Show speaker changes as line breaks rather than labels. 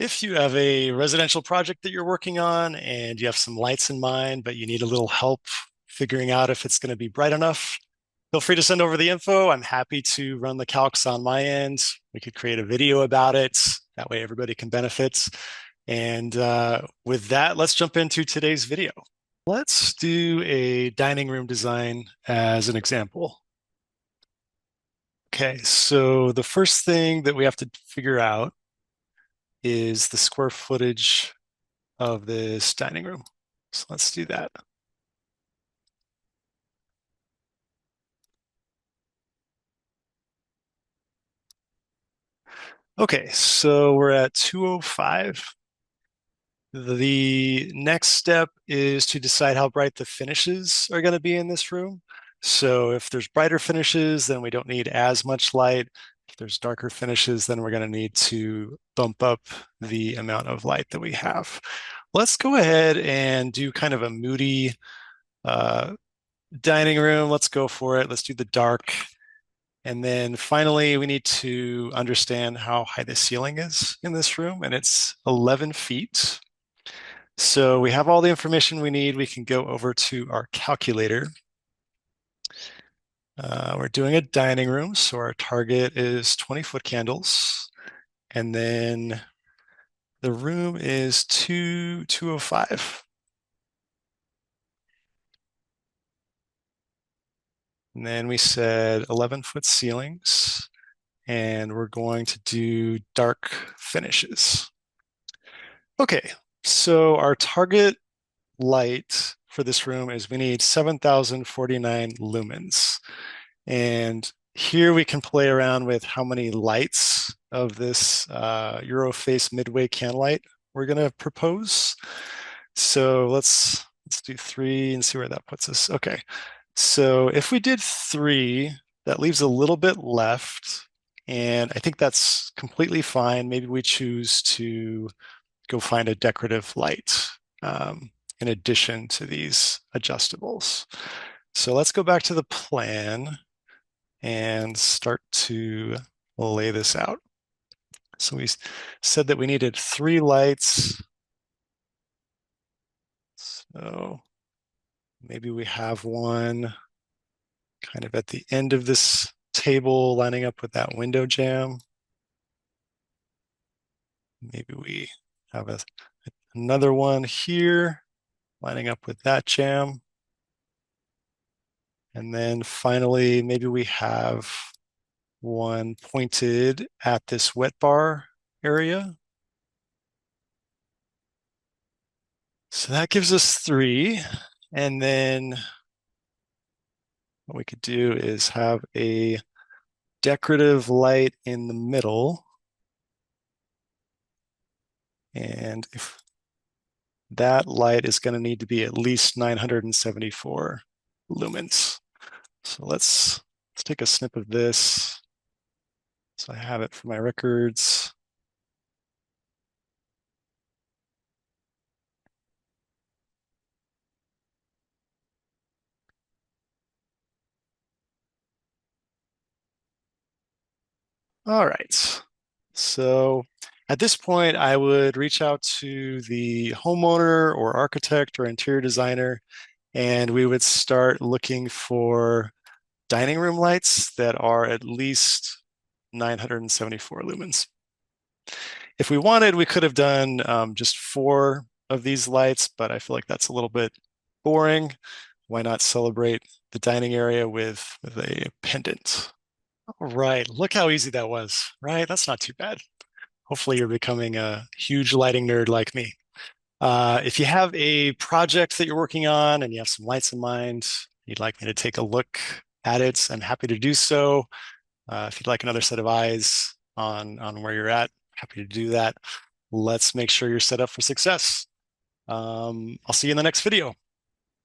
If you have a residential project that you're working on and you have some lights in mind, but you need a little help figuring out if it's going to be bright enough, feel free to send over the info. I'm happy to run the calcs on my end. We could create a video about it. That way everybody can benefit. And with that, let's jump into today's video. Let's do a dining room design as an example. Okay, so the first thing that we have to figure out is the square footage of this dining room. So let's do that. Okay, so we're at 205. The next step is to decide how bright the finishes are going to be in this room. So if there's brighter finishes, then we don't need as much light. If there's darker finishes, then we're going to need to bump up the amount of light that we have. Let's go ahead and do kind of a moody dining room. Let's go for it. Let's do the dark. And then finally, we need to understand how high the ceiling is in this room, and it's 11 feet. So we have all the information we need. We can go over to our calculator. We're doing a dining room, so our target is 20-foot candles. And then the room is 205. And then we said 11-foot ceilings, and we're going to do dark finishes. Okay, so our target light for this room is we need 7,049 lumens. And here we can play around with how many lights of this Eurofase Midway Can Light we're going to propose. So let's do 3 and see where that puts us. Okay, so if we did 3, that leaves a little bit left, and I think that's completely fine. Maybe we choose to go find a decorative light in addition to these adjustables. So let's go back to the plan and start to lay this out. So we said that we needed 3 lights. So maybe we have one kind of at the end of this table lining up with that window jamb. Maybe we have another one here lining up with that jamb. And then finally, maybe we have one pointed at this wet bar area. So that gives us 3. And then what we could do is have a decorative light in the middle. And if that light is going to need to be at least 974 lumens. So let's take a snip of this. So I have it for my records. All right. So at this point, I would reach out to the homeowner or architect or interior designer, and we would start looking for dining room lights that are at least 974 lumens. If we wanted, we could have done just 4 of these lights, but I feel like that's a little bit boring. Why not celebrate the dining area with a pendant? All right, look how easy that was, right? That's not too bad. Hopefully you're becoming a huge lighting nerd like me. If you have a project that you're working on and you have some lights in mind, you'd like me to take a look at it, I'm happy to do so. If you'd like another set of eyes on where you're at, happy to do that. Let's make sure you're set up for success. I'll see you in the next video.